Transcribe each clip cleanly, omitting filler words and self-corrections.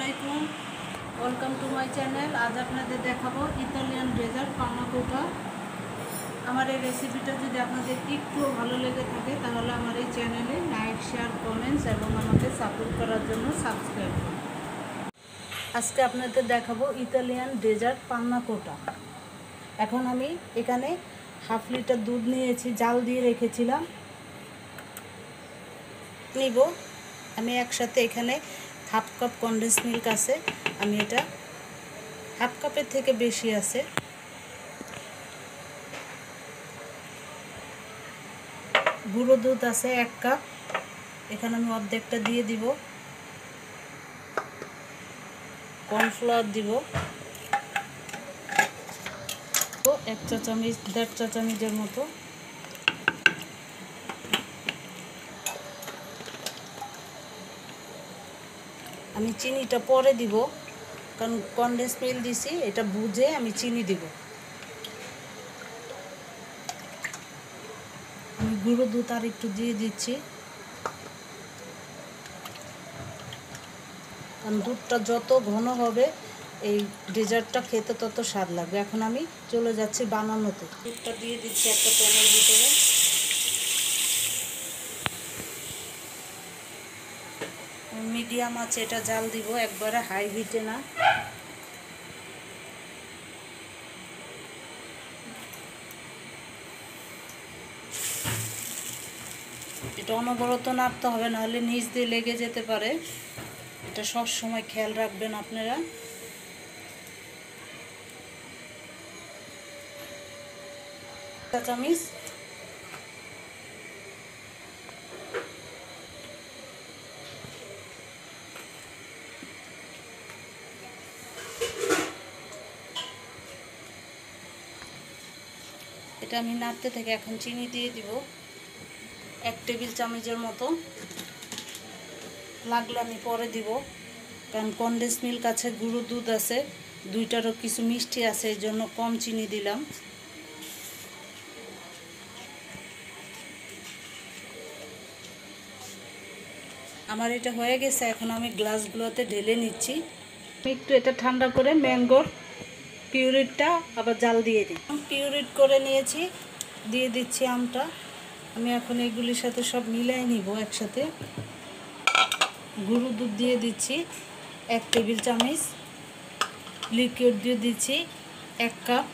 আলাইকুম, welcome to my channel. আজ আপনাদের দেখাবো ইতালিয়ান ডেজার্ট পান্না কোটা। আমার এই রেসিপিটা যদি আপনাদের একটু ভালো লেগে থাকে তাহলে আমার এই চ্যানেলে লাইক, শেয়ার, কমেন্টস এবং আমাকে সাপোর্ট করার জন্য সাবস্ক্রাইব করুন। আজকে আপনাদের দেখাবো ইতালিয়ান ডেজার্ট পান্না কোটা। এখন আমি এখানে হাফ লিটার দুধ নিয়েছি, জাল দিয়ে রেখেছিলাম। নিব আমি একসাথে এখানে হাফ কাপ কনডেন্স মিল্ক আছে, আমি এটা হাফ কাপের থেকে বেশি আছে। গুঁড়ো দুধ আছে 1 কাপ, এখানে আমি অর্ধেকটা দিয়ে দিব। কর্নফ্লাওয়ার দিব 1 চা চামচ, 1.5 চা চামচের মতো। আমি চিনিটা পরে দিব, কারণ কনডেন্স মিল্ক দিছি, এটা বুঝে আমি চিনি দিব। আমি গুঁড়ো দুধ আর একটু দিয়ে দিচ্ছি, কারণ দুধটা যত ঘন হবে এই ডেজার্টটা খেতে তত স্বাদ লাগবে। এখন আমি চলে যাচ্ছি বানানোতে। দুধটা দিয়ে দিচ্ছি একটা প্যানের ভিতরে। মিডিয়াম আছে এটা জাল দিব, একবারে হাই হিটে না। এটা অনবরত নাড়তে হবে, নাহলে নিচ দিয়ে লেগে যেতে পারে। এটা সব সময় খেয়াল রাখবেন আপনারা। চা চামচ এটা আমি নাড়তে থেকে এখন চিনি দিয়ে দিব 1 টেবিল চামচের মতো। লাগলে আমি পরে দিব, কারণ কনডেন্স মিল্ক আছে, গুঁড়ো দুধ আছে, দুইটারও কিছু মিষ্টি আছে, এই জন্য কম চিনি দিলাম। আমার এটা হয়ে গেছে, এখন আমি গ্লাসগুলোতে ঢেলে নিচ্ছি। একটু এটা ঠান্ডা করে ম্যাঙ্গোর পিউরিটটা আবার জাল দিয়ে দিই। পিউরিট করে নিয়েছি, দিয়ে দিচ্ছি আমটা। আমি এখন এগুলির সাথে সব মিলাই নিব একসাথে। গুঁড়ো দুধ দিয়ে দিচ্ছি 1 টেবিল চামচ, লিকুইড দিয়ে দিচ্ছি 1 কাপ,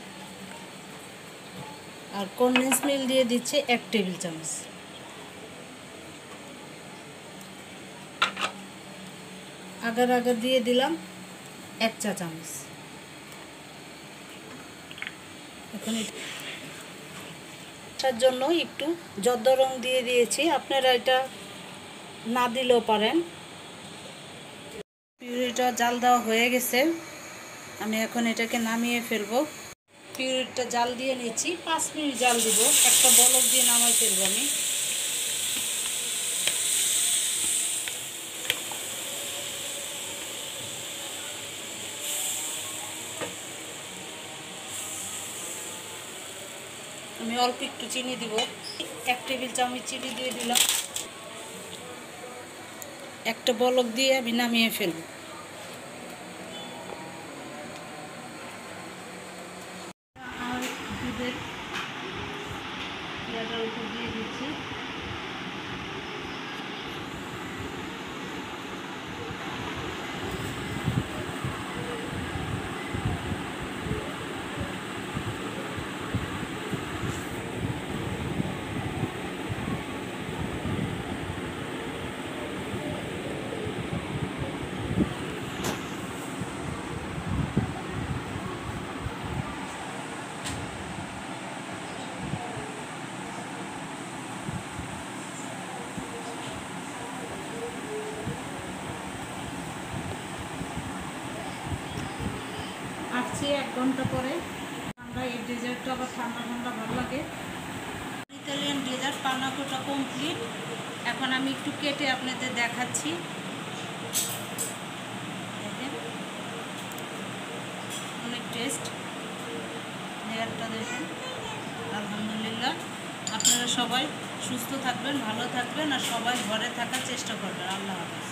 আর কনডেন্স মিল্ক দিয়ে দিচ্ছি 1 টেবিল চামচ। আগার আগার দিয়ে দিলাম 1 চা চামচ। এখন এটার জন্য একটু জর্দা রং দিয়ে দিয়েছি, আপনারা এটা না দিলেও পারেন। পিউরিটা জাল দেওয়া হয়ে গেছে, আমি এখন এটাকে নামিয়ে ফেলবো। পিউরিটা জাল দিয়ে নিচ্ছি, 5 মিনিট জাল দিব, একটা বলক দিয়ে নামাই ফেলবো আমি। আমি অল্প একটু চিনি দিব, 1 টেবিল চামচ চিনি দিয়ে দিলাম। একটা বলক দিয়ে আমি নামিয়ে ফেলব। আর দুধের ইয়াটার উপর দিয়ে দিচ্ছি। আসছি 1 ঘন্টা পরে। আমরা এই ডেজার্টটা আবার ঠান্ডা ঠান্ডা ভালো লাগে। ইতালিয়ান ডেজার্ট পান্না কোটা কমপ্লিট। এখন আমি একটু কেটে আপনাদের দেখাচ্ছি। অনেক টেস্ট, লেয়ারটা দেখেন। আলহামদুলিল্লাহ। আপনারা সবাই সুস্থ থাকবেন, ভালো থাকবেন, আর সবাই ঘরে থাকার চেষ্টা করবেন। আল্লাহ হাফেজ।